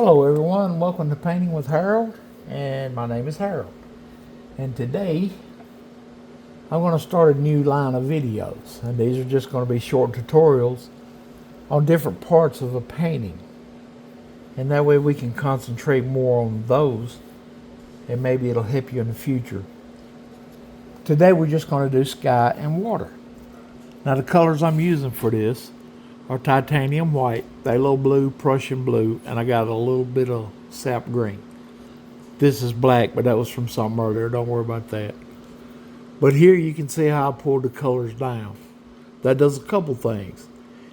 Hello everyone, welcome to Painting with Harold, and my name is Harold. And today I'm going to start a new line of videos, and these are just going to be short tutorials on different parts of a painting. And that way we can concentrate more on those, and maybe it'll help you in the future. Today we're just going to do sky and water. Now the colors I'm using for this are titanium white, phthalo blue, Prussian blue, and I got a little bit of sap green. This is black, but that was from something earlier. Don't worry about that. But here you can see how I pulled the colors down. That does a couple things.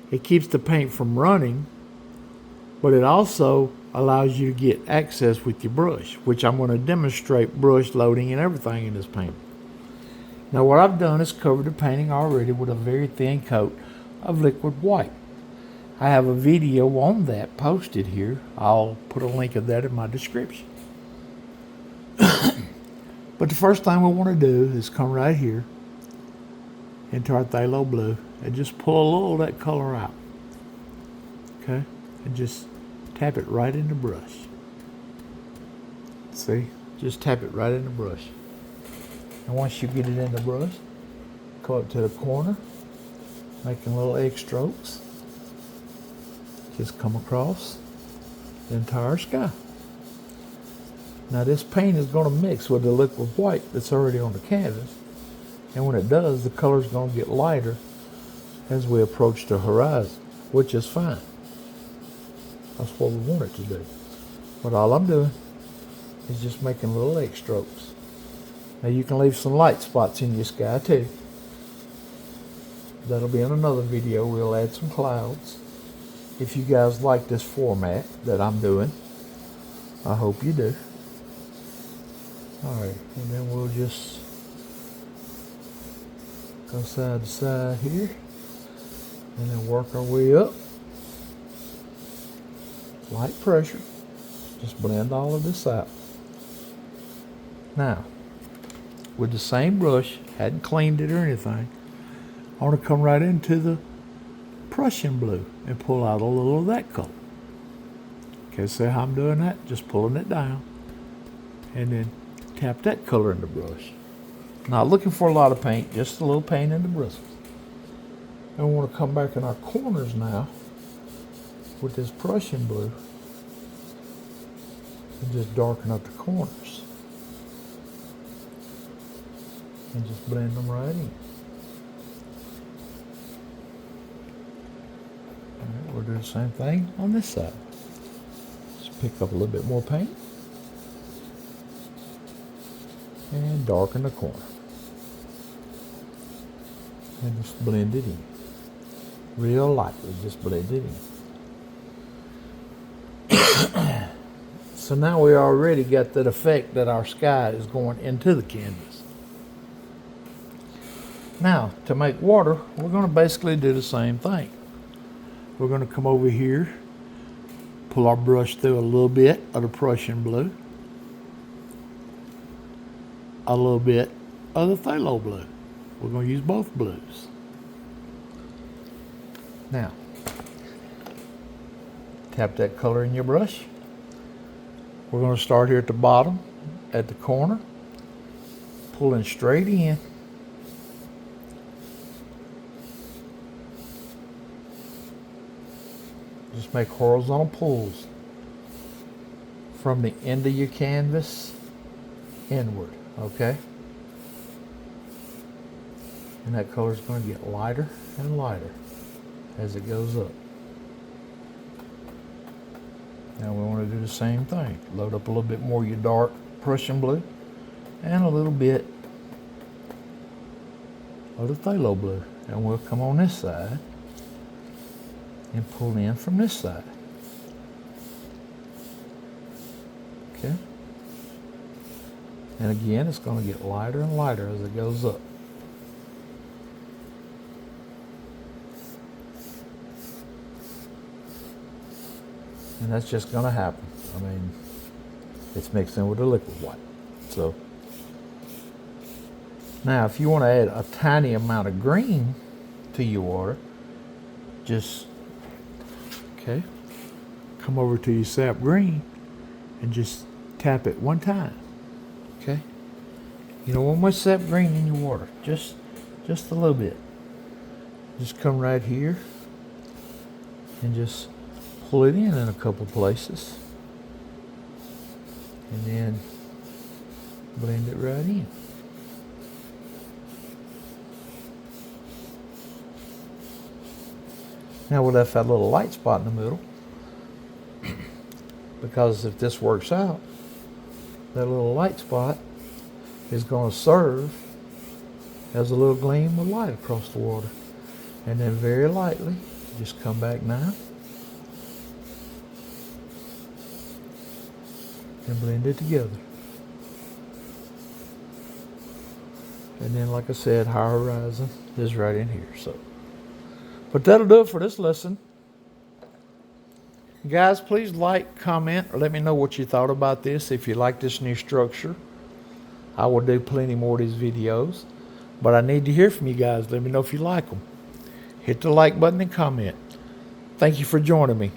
It keeps the paint from running, but it also allows you to get access with your brush, which I'm going to demonstrate brush loading and everything in this painting. Now what I've done is covered the painting already with a very thin coat of liquid white. I have a video on that posted here. I'll put a link of that in my description. But the first thing we want to do is come right here into our phthalo blue and just pull a little of that color out. Okay? And just tap it right in the brush. See? Just tap it right in the brush. And once you get it in the brush, go up to the corner, making little egg strokes. Just come across the entire sky. Now this paint is going to mix with the liquid white that's already on the canvas, and when it does, the color is going to get lighter as we approach the horizon, which is fine. That's what we want it to do. But all I'm doing is just making little egg strokes. Now you can leave some light spots in your sky too. That'll be in another video. We'll add some clouds. If you guys like this format that I'm doing, I hope you do. Alright, and then we'll just go side to side here, and then work our way up. Light pressure. Just blend all of this out. Now, with the same brush, hadn't cleaned it or anything, I want to come right into the Prussian blue and pull out a little of that color. Okay, see how I'm doing that? Just pulling it down and then tap that color in the brush. Not looking for a lot of paint, just a little paint in the bristles. And we want to come back in our corners now with this Prussian blue and just darken up the corners and just blend them right in. Alright, we'll do the same thing on this side. Just pick up a little bit more paint and darken the corner. And just blend it in. Real lightly, just blend it in. So now we already got that effect that our sky is going into the canvas. Now, to make water, we're going to basically do the same thing. We're going to come over here, pull our brush through a little bit of the Prussian blue, a little bit of the phthalo blue. We're going to use both blues. Now, tap that color in your brush. We're going to start here at the bottom, at the corner, pulling straight in. Just make horizontal pulls from the end of your canvas inward, okay? And that color is going to get lighter and lighter as it goes up. Now we want to do the same thing. Load up a little bit more of your dark Prussian blue and a little bit of the phthalo blue. And we'll come on this side and pull in from this side. Okay? And again, it's going to get lighter and lighter as it goes up. And that's just going to happen. I mean, it's mixed in with the liquid white. So, now if you want to add a tiny amount of green to your water, just, okay, come over to your sap green and just tap it one time. Okay? You don't want much sap green in your water. Just a little bit. Just come right here and just pull it in a couple places. And then blend it right in. Now we left that little light spot in the middle because if this works out, that little light spot is going to serve as a little gleam of light across the water. And then very lightly, just come back now and blend it together. And then, like I said, high horizon is right in here. So, but that'll do it for this lesson. Guys, please like, comment, or let me know what you thought about this. If you like this new structure, I will do plenty more of these videos. But I need to hear from you guys. Let me know if you like them. Hit the like button and comment. Thank you for joining me.